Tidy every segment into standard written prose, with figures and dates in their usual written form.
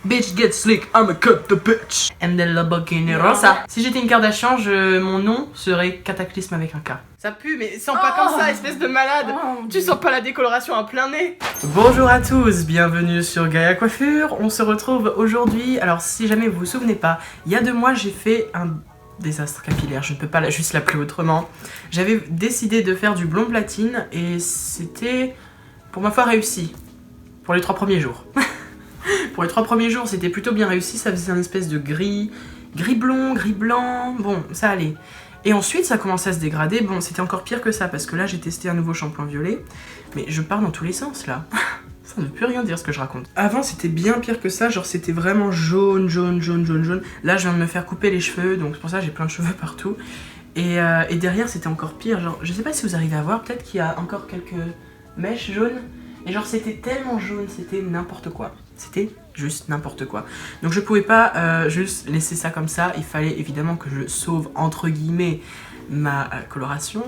Bitch get slick, I'ma cut the bitch. And the Lamborghini Rosa. Si j'étais une Kardashian, mon nom serait Cataclysme avec un K. Ça pue, mais sens pas comme ça, espèce de malade. Tu sens pas la décoloration à plein nez. Bonjour à tous, bienvenue sur Gaïa Coiffure. On se retrouve aujourd'hui. Alors si jamais vous vous souvenez pas, il y a 2 mois j'ai fait un désastre capillaire, je ne peux pas juste l'appeler autrement. J'avais décidé de faire du blond platine et c'était pour ma foi réussi. Pour les 3 premiers jours. Pour les 3 premiers jours c'était plutôt bien réussi, ça faisait une espèce de gris blond, gris blanc, bon ça allait. Et ensuite ça commençait à se dégrader, bon c'était encore pire que ça parce que là j'ai testé un nouveau shampoing violet, mais je pars dans tous les sens là. Ça ne veut plus rien dire ce que je raconte. Avant c'était bien pire que ça, genre c'était vraiment jaune. Là je viens de me faire couper les cheveux, donc c'est pour ça que j'ai plein de cheveux partout. Et derrière c'était encore pire, genre je sais pas si vous arrivez à voir, peut-être qu'il y a encore quelques mèches jaunes. Et genre c'était tellement jaune, c'était n'importe quoi. C'était juste n'importe quoi. Donc je pouvais pas juste laisser ça comme ça, il fallait évidemment que je sauve entre guillemets ma coloration.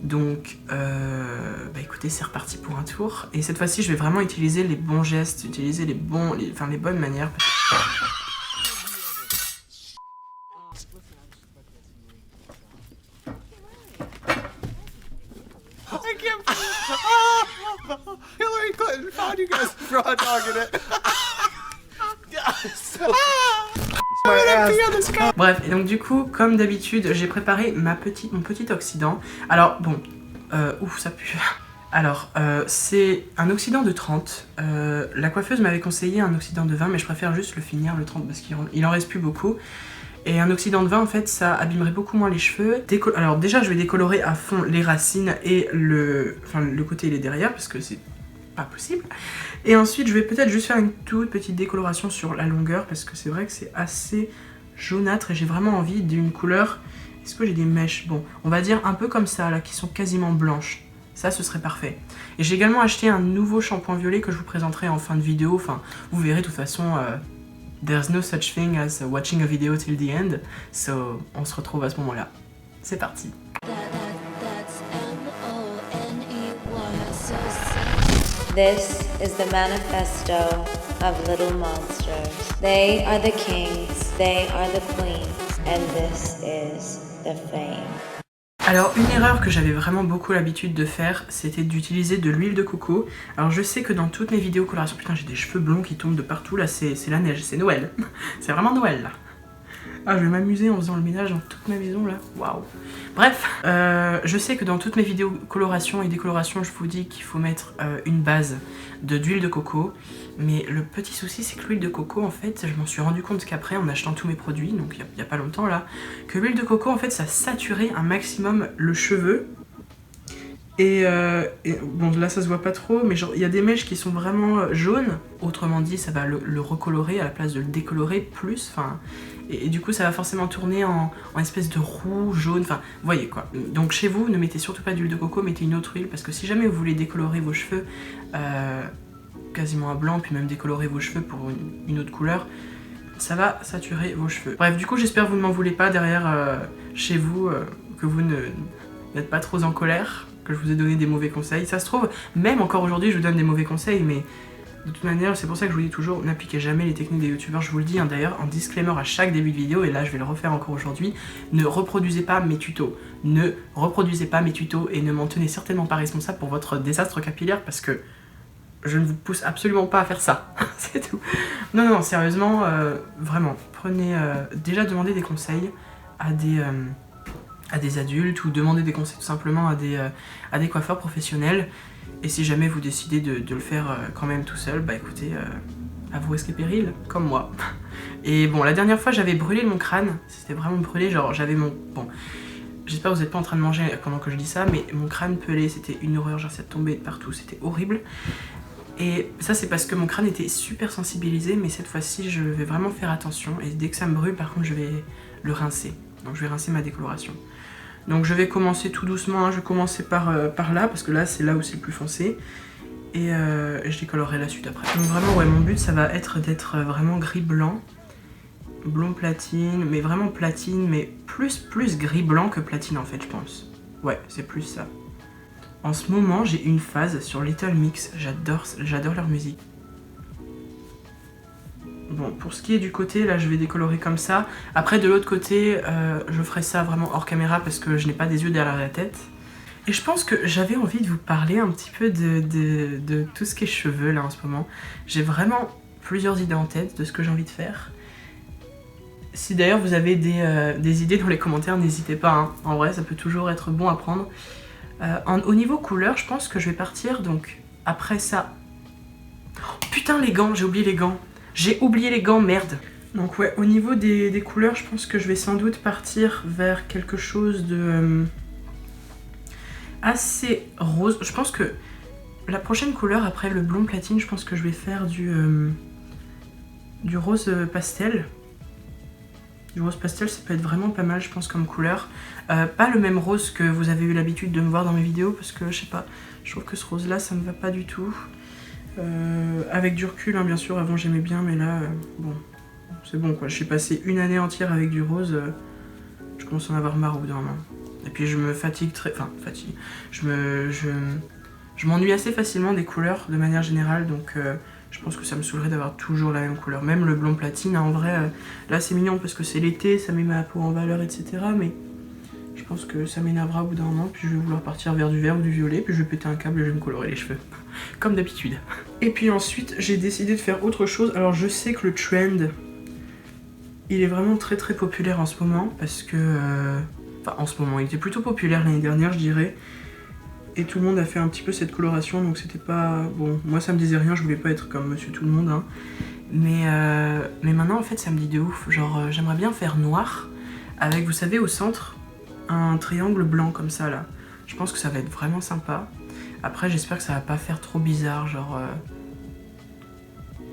Donc bah écoutez, c'est reparti pour un tour. Et cette fois-ci je vais vraiment utiliser les bons gestes, utiliser les bonnes manières. Hillary Clinton found you guys raw dogging it. Bref, et donc du coup, comme d'habitude, j'ai préparé mon petit oxydant. Alors bon, ouf, ça pue. Alors, c'est un oxydant de 30. La coiffeuse m'avait conseillé un oxydant de 20, mais je préfère juste le finir, le 30, parce qu'il en reste plus beaucoup. Et un oxydant de 20, en fait, ça abîmerait beaucoup moins les cheveux. Alors déjà, je vais décolorer à fond les racines et le côté et les derrière, parce que c'est pas possible. Et ensuite, je vais peut-être juste faire une toute petite décoloration sur la longueur, parce que c'est vrai que c'est assez jaunâtre et j'ai vraiment envie d'une couleur... Est-ce que j'ai des mèches? Bon, on va dire un peu comme ça, là, qui sont quasiment blanches. Ça, ce serait parfait. Et j'ai également acheté un nouveau shampoing violet que je vous présenterai en fin de vidéo. Enfin, vous verrez de toute façon... There's no such thing as watching a video till the end, so on se retrouve à ce moment-là. C'est parti. This is the manifesto of little monsters. They are the kings, they are the queens, and this is the fame. Alors une erreur que j'avais vraiment beaucoup l'habitude de faire, c'était d'utiliser de l'huile de coco. Alors je sais que dans toutes mes vidéos coloration, putain j'ai des cheveux blonds qui tombent de partout, là c'est la neige, c'est Noël. C'est vraiment Noël là. Ah je vais m'amuser en faisant le ménage dans toute ma maison là, waouh. Bref, je sais que dans toutes mes vidéos coloration et décoloration, je vous dis qu'il faut mettre une base d'huile de coco. Mais le petit souci c'est que l'huile de coco en fait, je m'en suis rendu compte qu'après en achetant tous mes produits, donc il y a pas longtemps là, que l'huile de coco en fait ça saturait un maximum le cheveu. Et bon là ça se voit pas trop, mais genre il y a des mèches qui sont vraiment jaunes, autrement dit ça va le recolorer à la place de le décolorer plus, enfin... Et du coup ça va forcément tourner en espèce de roux, jaune, enfin vous voyez quoi. Donc chez vous ne mettez surtout pas d'huile de coco, mettez une autre huile, parce que si jamais vous voulez décolorer vos cheveux quasiment à blanc, puis même décolorer vos cheveux pour une autre couleur, ça va saturer vos cheveux. Bref, du coup j'espère que vous ne m'en voulez pas derrière chez vous, que vous n'êtes pas trop en colère, que je vous ai donné des mauvais conseils. Ça se trouve, même encore aujourd'hui je vous donne des mauvais conseils, mais de toute manière c'est pour ça que je vous dis toujours, n'appliquez jamais les techniques des youtubeurs. Je vous le dis hein, d'ailleurs en disclaimer à chaque début de vidéo, et là je vais le refaire encore aujourd'hui, ne reproduisez pas mes tutos. Ne reproduisez pas mes tutos et ne m'en tenez certainement pas responsable pour votre désastre capillaire, parce que je ne vous pousse absolument pas à faire ça. C'est tout. Non, sérieusement, vraiment, prenez... déjà demandez des conseils à des adultes, ou demandez des conseils tout simplement à des coiffeurs professionnels. Et si jamais vous décidez de le faire quand même tout seul, bah écoutez, à vos risques et périls, comme moi. Et bon, la dernière fois j'avais brûlé mon crâne, c'était vraiment brûlé, genre j'avais mon... Bon, j'espère que vous n'êtes pas en train de manger pendant que je dis ça, mais mon crâne pelé, c'était une horreur, genre ça tombait de partout, c'était horrible. Et ça c'est parce que mon crâne était super sensibilisé, mais cette fois-ci je vais vraiment faire attention, et dès que ça me brûle par contre je vais le rincer. Donc je vais rincer ma décoloration. Donc je vais commencer tout doucement, hein. Je vais commencer par là, parce que là c'est là où c'est le plus foncé. Et je décolorerai la suite après. Donc vraiment ouais, mon but ça va être d'être vraiment gris-blanc. Blond platine, mais vraiment platine, mais plus gris-blanc que platine en fait je pense. Ouais, c'est plus ça. En ce moment j'ai une phase sur Little Mix, j'adore leur musique. Bon, pour ce qui est du côté, là je vais décolorer comme ça. Après de l'autre côté, je ferai ça vraiment hors caméra parce que je n'ai pas des yeux derrière la tête. Et je pense que j'avais envie de vous parler un petit peu de tout ce qui est cheveux là en ce moment. J'ai vraiment plusieurs idées en tête de ce que j'ai envie de faire. Si d'ailleurs vous avez des idées dans les commentaires, n'hésitez pas, hein. En vrai ça peut toujours être bon à prendre. Au niveau couleur, je pense que je vais partir donc après ça. Oh, putain les gants, j'ai oublié les gants. J'ai oublié les gants, merde. Donc ouais, au niveau des couleurs, je pense que je vais sans doute partir vers quelque chose de assez rose. Je pense que la prochaine couleur après le blond platine, je pense que je vais faire du rose pastel. Du rose pastel, ça peut être vraiment pas mal, je pense, comme couleur. Pas le même rose que vous avez eu l'habitude de me voir dans mes vidéos, parce que, je sais pas, je trouve que ce rose-là, ça me va pas du tout. Avec du recul, hein, bien sûr, avant j'aimais bien, mais là, bon, c'est bon, quoi. J'ai passé une année entière avec du rose, je commence à en avoir marre au bout d'un moment. Et puis je me fatigue très... Enfin, fatigue. Je m'ennuie assez facilement des couleurs, de manière générale, donc... je pense que ça me saoulerait d'avoir toujours la même couleur. Même le blond platine, hein, en vrai, là c'est mignon parce que c'est l'été, ça met ma peau en valeur, etc. Mais je pense que ça m'énervera au bout d'un moment, puis je vais vouloir partir vers du vert ou du violet, puis je vais péter un câble et je vais me colorer les cheveux. Comme d'habitude. Et puis ensuite, j'ai décidé de faire autre chose. Alors je sais que le trend, il est vraiment très très populaire en ce moment, parce que... Enfin, en ce moment, il était plutôt populaire l'année dernière, je dirais. Et tout le monde a fait un petit peu cette coloration, donc c'était pas... Bon, moi ça me disait rien, je voulais pas être comme monsieur tout le monde, hein. Mais maintenant, en fait, ça me dit de ouf. Genre, j'aimerais bien faire noir, avec, vous savez, au centre, un triangle blanc comme ça, là. Je pense que ça va être vraiment sympa. Après, j'espère que ça va pas faire trop bizarre, genre...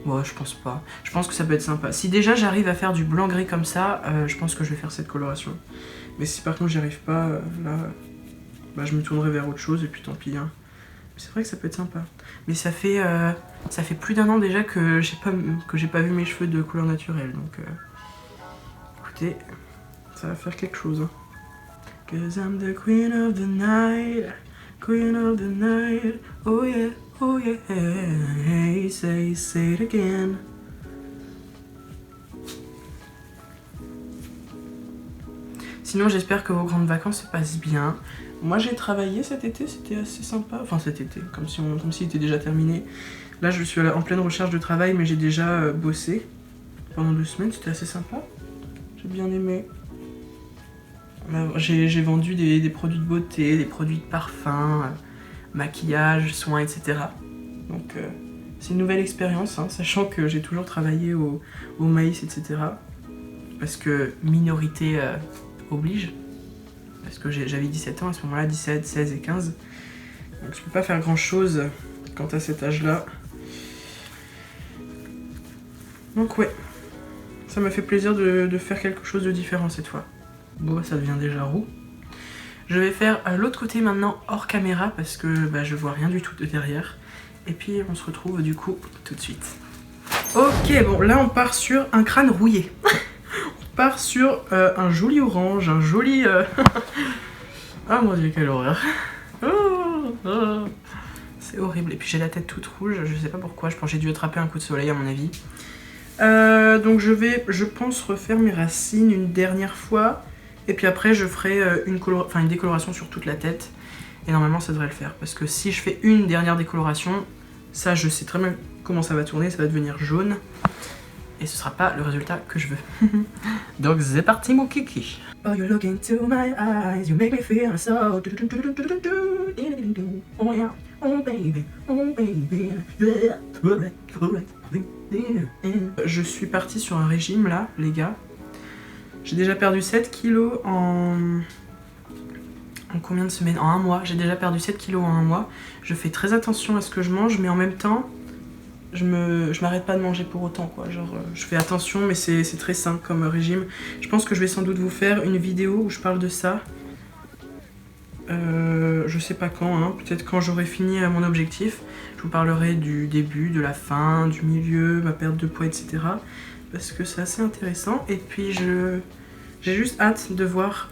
Ouais, je pense pas. Je pense que ça peut être sympa. Si déjà j'arrive à faire du blanc-gris comme ça, je pense que je vais faire cette coloration. Mais si par contre j'y arrive pas, là... Bah, je me tournerai vers autre chose et puis tant pis, hein. C'est vrai que ça peut être sympa. Mais ça fait plus d'un an déjà que j'ai pas vu mes cheveux de couleur naturelle. Donc écoutez, ça va faire quelque chose, hein. 'Cause I'm the queen of the night, queen of the night. Oh yeah, oh yeah. Hey, say it again. Sinon j'espère que vos grandes vacances se passent bien. Moi j'ai travaillé cet été, c'était assez sympa. Enfin cet été, comme s'il était déjà terminé. Là je suis en pleine recherche de travail, mais j'ai déjà bossé pendant 2 semaines, c'était assez sympa. J'ai bien aimé. J'ai vendu des produits de beauté, des produits de parfum, maquillage, soins, etc. Donc c'est une nouvelle expérience, hein, sachant que j'ai toujours travaillé au maïs, etc. Parce que minorité oblige. Parce que j'avais 17 ans à ce moment-là, 17, 16 et 15. Donc je peux pas faire grand-chose quant à cet âge-là. Donc ouais, ça m'a fait plaisir de faire quelque chose de différent cette fois. Bon, ça devient déjà roux. Je vais faire l'autre côté maintenant hors caméra parce que bah, je vois rien du tout de derrière. Et puis on se retrouve du coup tout de suite. Ok, bon là on part sur un crâne rouillé. Part sur un joli orange, un joli... Ah mon dieu, quelle horreur. C'est horrible. Et puis j'ai la tête toute rouge, je sais pas pourquoi, je pense que j'ai dû attraper un coup de soleil à mon avis. Donc je pense refaire mes racines une dernière fois. Et puis après je ferai une décoloration sur toute la tête. Et normalement ça devrait le faire. Parce que si je fais une dernière décoloration, ça je sais très bien comment ça va tourner, ça va devenir jaune. Et ce sera pas le résultat que je veux. Donc c'est parti mon kiki. Oh, you look into my eyes, you make me feel so. Oh yeah, oh baby, oh baby. Je suis partie sur un régime là, les gars. J'ai déjà perdu 7 kilos en combien de semaines? En un mois. J'ai déjà perdu 7 kilos en un mois. Je fais très attention à ce que je mange, mais en même temps, je m'arrête pas de manger pour autant, quoi. Genre, je fais attention, mais c'est très sain comme régime. Je pense que je vais sans doute vous faire une vidéo où je parle de ça. Je sais pas quand, hein. Peut-être quand j'aurai fini mon objectif. Je vous parlerai du début, de la fin, du milieu, ma perte de poids, etc. Parce que c'est assez intéressant. Et puis j'ai juste hâte de voir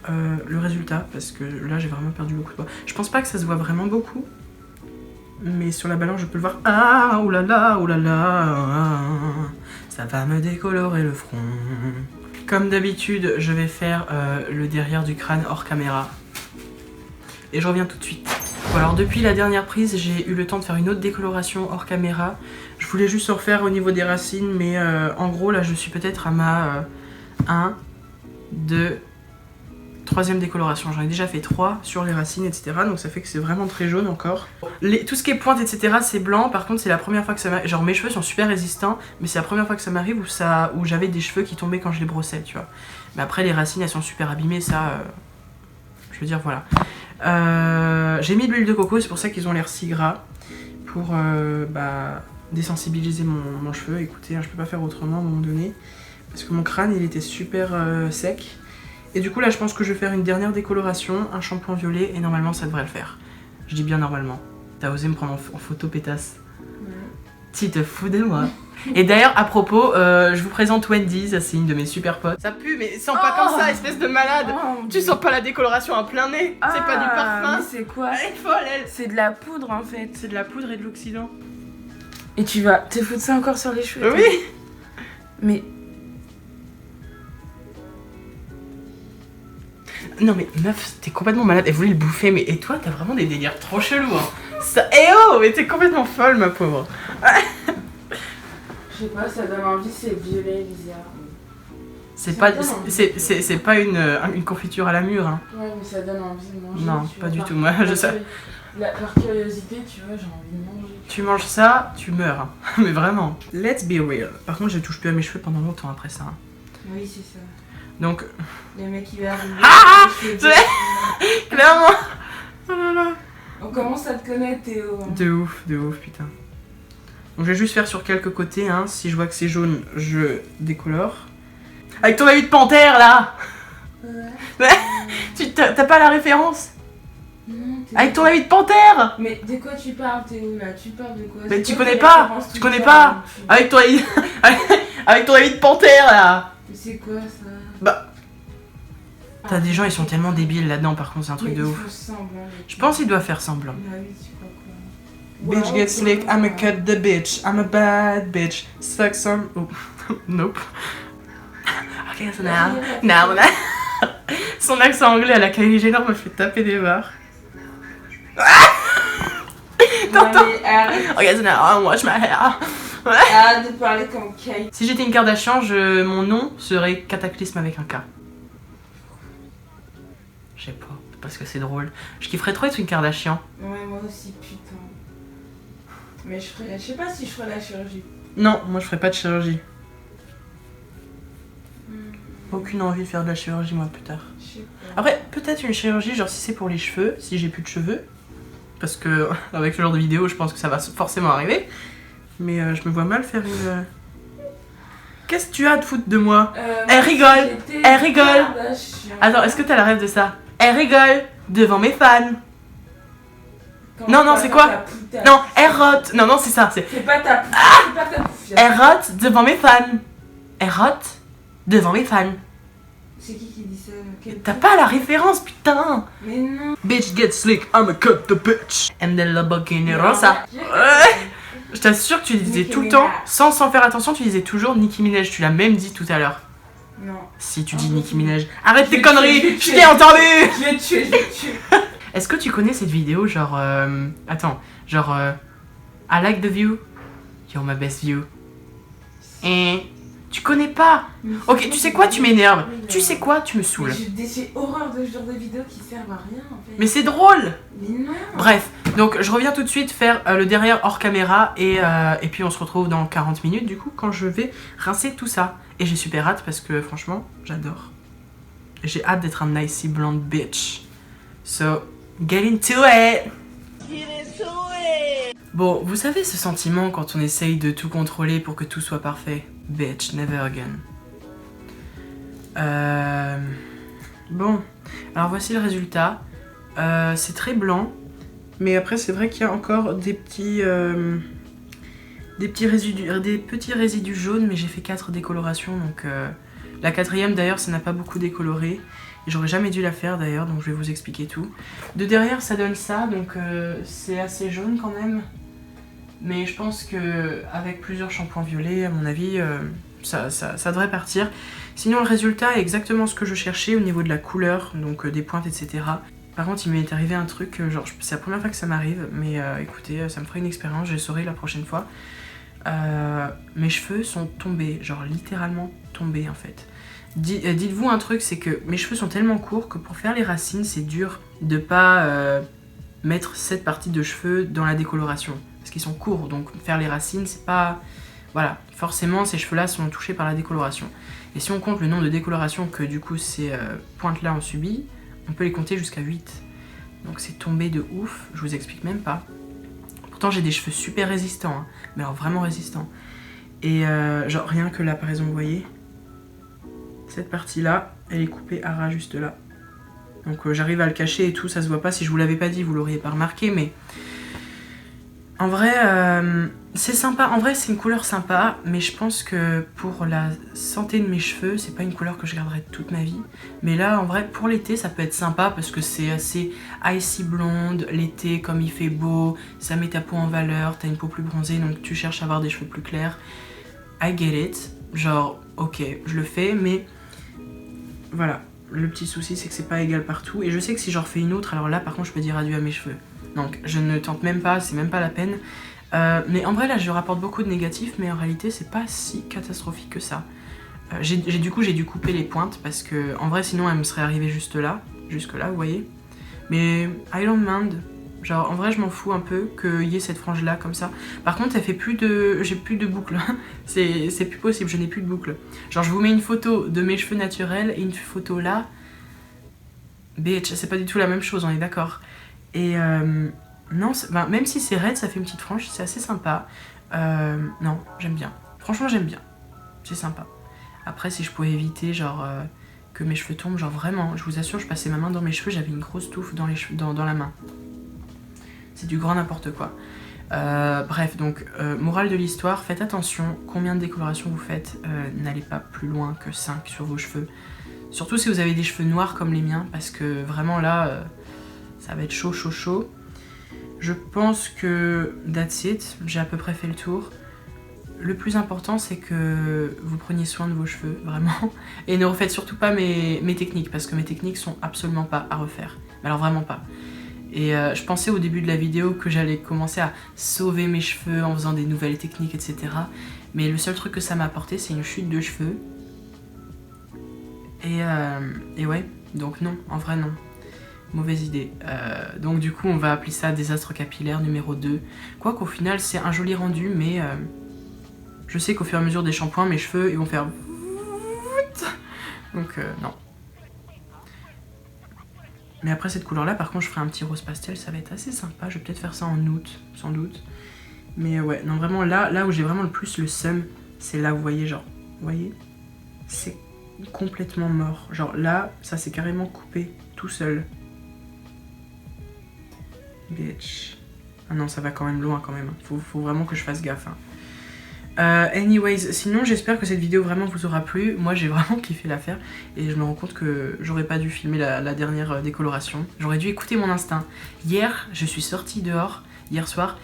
le résultat. Parce que là, j'ai vraiment perdu beaucoup de poids. Je pense pas que ça se voit vraiment beaucoup. Mais sur la balance, je peux le voir. Ah, oulala, oulala. Ça va me décolorer le front. Comme d'habitude, je vais faire le derrière du crâne hors caméra. Et je reviens tout de suite. Bon, alors depuis la dernière prise, j'ai eu le temps de faire une autre décoloration hors caméra. Je voulais juste refaire au niveau des racines, mais en gros là je suis peut-être à ma 1, 2, 3e décoloration. J'en ai déjà fait 3 sur les racines, etc. Donc ça fait que c'est vraiment très jaune encore. Tout ce qui est pointe, etc. c'est blanc. Par contre c'est la première fois que ça m'arrive. Genre mes cheveux sont super résistants, mais c'est la première fois que ça m'arrive où j'avais des cheveux qui tombaient quand je les brossais, tu vois. Mais après les racines elles sont super abîmées, ça... je veux dire voilà. J'ai mis de l'huile de coco, c'est pour ça qu'ils ont l'air si gras. Pour désensibiliser mon cheveu. Écoutez, hein, je peux pas faire autrement à un moment donné. Parce que mon crâne il était super sec. Et du coup là je pense que je vais faire une dernière décoloration, un shampoing violet et normalement ça devrait le faire. Je dis bien normalement. T'as osé me prendre en photo pétasse. Ouais. Tu te fous de moi. Et d'ailleurs à propos, je vous présente Wendy, ça c'est une de mes super potes. Ça pue mais sens pas comme ça, espèce de malade. Tu sens pas la décoloration à plein nez. C'est pas du parfum. C'est quoi? Elle est folle elle. C'est de la poudre en fait. C'est de la poudre et de l'oxydant. Et tu vas te foutre ça encore sur les cheveux? Oui. Mais... Non mais meuf, t'es complètement malade, elle voulait le bouffer, mais et toi t'as vraiment des délires trop chelous hein. Ça... Eh oh, mais t'es complètement folle ma pauvre. Je sais pas, ça donne envie, c'est violet, bizarre. C'est pas une confiture à la mûre hein. Ouais mais ça donne envie de manger. Non, pas du tout, moi je sais. Par curiosité, tu vois, j'ai envie de manger. Tu manges ça, tu meurs hein. Mais vraiment. Let's be real. Par contre je touche plus à mes cheveux pendant longtemps après ça hein. Oui c'est ça. Donc... Les mecs qui va arriver. Ah clairement. Oh là là. On commence à te connaître Théo. De ouf putain. Donc je vais juste faire sur quelques côtés hein. Si je vois que c'est jaune, je décolore. Avec ton avis de panthère là. Ouais. Tu t'as pas la référence? Non, avec ton avis de panthère. Mais de quoi tu parles Théo là? Tu parles de quoi? Mais tu connais pas. Tu connais pas. Avec ton avis... avec ton avis de panthère là. Mais c'est quoi ça? Bah... T'as des gens, ils sont tellement débiles là-dedans, par contre, c'est un truc de ouf. Je pense qu'il doit faire semblant. Bah oui, tu crois quoi? Bitch gets slick, I'ma cut the bitch, I'm a bad bitch, suck some... Oh, nope. Ok, so now... Son accent anglais à la Kylie Jenner me fait taper des barres. T'entends? Ok, so now I wash my hair. Arrête de parler comme Kate. Si j'étais une Kardashian, mon nom serait Cataclysme avec un K. Je sais pas, parce que c'est drôle. Je kifferais trop être une Kardashian. Ouais, moi aussi, putain. Mais je sais pas si je ferais la chirurgie. Non, moi je ferais pas de chirurgie. Aucune envie de faire de la chirurgie, moi, plus tard. Je sais pas. Après, peut-être une chirurgie, genre si c'est pour les cheveux, si j'ai plus de cheveux. Parce que, avec ce genre de vidéo, je pense que ça va forcément arriver. Mais je me vois mal faire une... Qu'est-ce que tu as de foutre de moi? Elle rigole. Elle rigole. Attends, est-ce que t'as la rêve de ça? Elle rigole devant mes fans. Non, non, c'est quoi? Non, elle rote. Non, non, c'est ça. C'est pas ta pouffière. Elle rote devant mes fans. Elle rote devant mes fans. C'est qui dit ça? T'as pas la référence, putain. Mais non. Bitch get slick, I'ma cut the bitch. And the Lamborghini Rosa. Ouais. Je t'assure que tu disais tout le temps, sans faire attention, tu disais toujours Nicki Minaj. Tu l'as même dit tout à l'heure. Non. Si tu dis Nicki Minaj. Arrête tes conneries, je t'ai entendu. Je vais te tuer. Est-ce que tu connais cette vidéo genre... Attends, genre... I like the view, you're my best view. Et... Tu connais pas? Ok, tu sais quoi, tu m'énerves. Tu sais quoi, tu me saoules. J'ai horreur de ce genre de vidéos qui servent à rien en fait. Mais c'est drôle. Mais non. Bref, donc je reviens tout de suite faire le derrière hors caméra et puis on se retrouve dans 40 minutes du coup quand je vais rincer tout ça. Et j'ai super hâte parce que franchement, j'adore. J'ai hâte d'être un nicey blonde bitch. So, get into it! Bon, vous savez ce sentiment quand on essaye de tout contrôler pour que tout soit parfait? Bitch, never again. Bon, alors voici le résultat. C'est très blanc, mais après c'est vrai qu'il y a encore des petits résidus jaunes, mais j'ai fait 4 décolorations, donc la 4e d'ailleurs ça n'a pas beaucoup décoloré. J'aurais jamais dû la faire d'ailleurs, donc je vais vous expliquer tout. De derrière ça donne ça, donc c'est assez jaune quand même. Mais je pense que avec plusieurs shampoings violets, à mon avis, ça devrait partir. Sinon le résultat est exactement ce que je cherchais au niveau de la couleur, donc des pointes, etc. Par contre il m'est arrivé un truc, genre c'est la première fois que ça m'arrive, mais écoutez, ça me fera une expérience, je saurai la prochaine fois. Mes cheveux sont tombés, genre littéralement tombés en fait. Dites-vous un truc, c'est que mes cheveux sont tellement courts que pour faire les racines, c'est dur de pas mettre cette partie de cheveux dans la décoloration. Parce qu'ils sont courts, donc faire les racines, c'est pas... Voilà, forcément ces cheveux-là sont touchés par la décoloration. Et si on compte le nombre de décolorations que du coup ces pointes-là ont subi, on peut les compter jusqu'à 8. Donc c'est tombé de ouf, je vous explique même pas. Pourtant j'ai des cheveux super résistants, hein, mais alors vraiment résistants. Et genre rien que là par exemple, vous voyez, cette partie-là, elle est coupée à ras juste là. Donc j'arrive à le cacher et tout, ça se voit pas. Si je vous l'avais pas dit, vous l'auriez pas remarqué, mais... En vrai, c'est sympa. En vrai, c'est une couleur sympa, mais je pense que pour la santé de mes cheveux, c'est pas une couleur que je garderai toute ma vie. Mais là, en vrai, pour l'été, ça peut être sympa parce que c'est assez icy blonde. L'été, comme il fait beau, ça met ta peau en valeur, t'as une peau plus bronzée, donc tu cherches à avoir des cheveux plus clairs. I get it. Genre, ok, je le fais, mais voilà. Le petit souci, c'est que c'est pas égal partout. Et je sais que si j'en refais une autre, alors là, par contre, je peux dire adieu à mes cheveux. Donc je ne tente même pas, c'est même pas la peine. Mais en vrai là je rapporte beaucoup de négatifs, mais en réalité c'est pas si catastrophique que ça. J'ai dû couper les pointes parce que en vrai sinon elles me seraient arrivées juste là, jusque là vous voyez. Mais I don't mind. Genre en vrai je m'en fous un peu qu'il y ait cette frange là comme ça. Par contre elle fait plus de... j'ai plus de boucles. c'est plus possible, je n'ai plus de boucles. Genre je vous mets une photo de mes cheveux naturels et une photo là. Bitch, c'est pas du tout la même chose, on est d'accord. Et non, ben, même si c'est raide, ça fait une petite frange, c'est assez sympa. Non, j'aime bien. Franchement, j'aime bien. C'est sympa. Après, si je pouvais éviter, genre, que mes cheveux tombent, genre vraiment, je vous assure, je passais ma main dans mes cheveux, j'avais une grosse touffe dans, les cheveux, dans la main. C'est du grand n'importe quoi. Bref, donc, morale de l'histoire, faites attention, combien de décolorations vous faites, n'allez pas plus loin que 5 sur vos cheveux. Surtout si vous avez des cheveux noirs comme les miens, parce que vraiment là... ça va être chaud, chaud, chaud. Je pense que that's it. J'ai à peu près fait le tour. Le plus important, c'est que vous preniez soin de vos cheveux, vraiment. Et ne refaites surtout pas mes techniques, parce que mes techniques sont absolument pas à refaire. Mais alors vraiment pas. Et je pensais au début de la vidéo que j'allais commencer à sauver mes cheveux en faisant des nouvelles techniques, etc. Mais le seul truc que ça m'a apporté, c'est une chute de cheveux. Et ouais, donc non, en vrai non. Mauvaise idée. Donc du coup on va appeler ça désastre capillaire numéro 2. Quoiqu'au final c'est un joli rendu, mais je sais qu'au fur et à mesure des shampoings mes cheveux ils vont faire... Donc non. Mais après cette couleur là par contre je ferai un petit rose pastel, ça va être assez sympa. Je vais peut-être faire ça en août, sans doute. Mais ouais, non vraiment là où j'ai vraiment le plus le seum, c'est là vous voyez genre, vous voyez, c'est complètement mort. Genre là ça s'est carrément coupé tout seul. Bitch. Ah non, ça va quand même loin quand même. Faut vraiment que je fasse gaffe. Hein. Anyways, sinon j'espère que cette vidéo vraiment vous aura plu. Moi j'ai vraiment kiffé la faire et je me rends compte que j'aurais pas dû filmer la dernière décoloration. J'aurais dû écouter mon instinct. Hier, je suis sortie dehors, hier soir.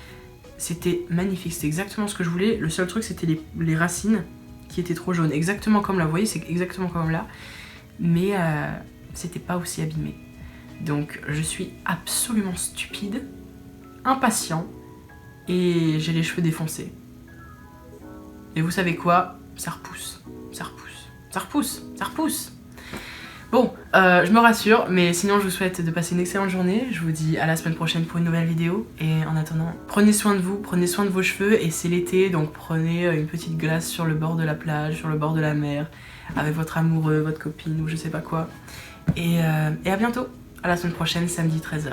C'était magnifique, c'était exactement ce que je voulais. Le seul truc c'était les racines qui étaient trop jaunes. Exactement comme là, vous voyez, c'est exactement comme là. Mais c'était pas aussi abîmé. Donc je suis absolument stupide, impatient et j'ai les cheveux défoncés. Et vous savez quoi? Ça repousse, ça repousse, ça repousse, ça repousse. Bon, je me rassure, mais sinon je vous souhaite de passer une excellente journée. Je vous dis à la semaine prochaine pour une nouvelle vidéo. Et en attendant, prenez soin de vous, prenez soin de vos cheveux. Et c'est l'été, donc prenez une petite glace sur le bord de la plage, sur le bord de la mer, avec votre amoureux, votre copine ou je sais pas quoi. Et à bientôt! À la semaine prochaine, samedi 13h.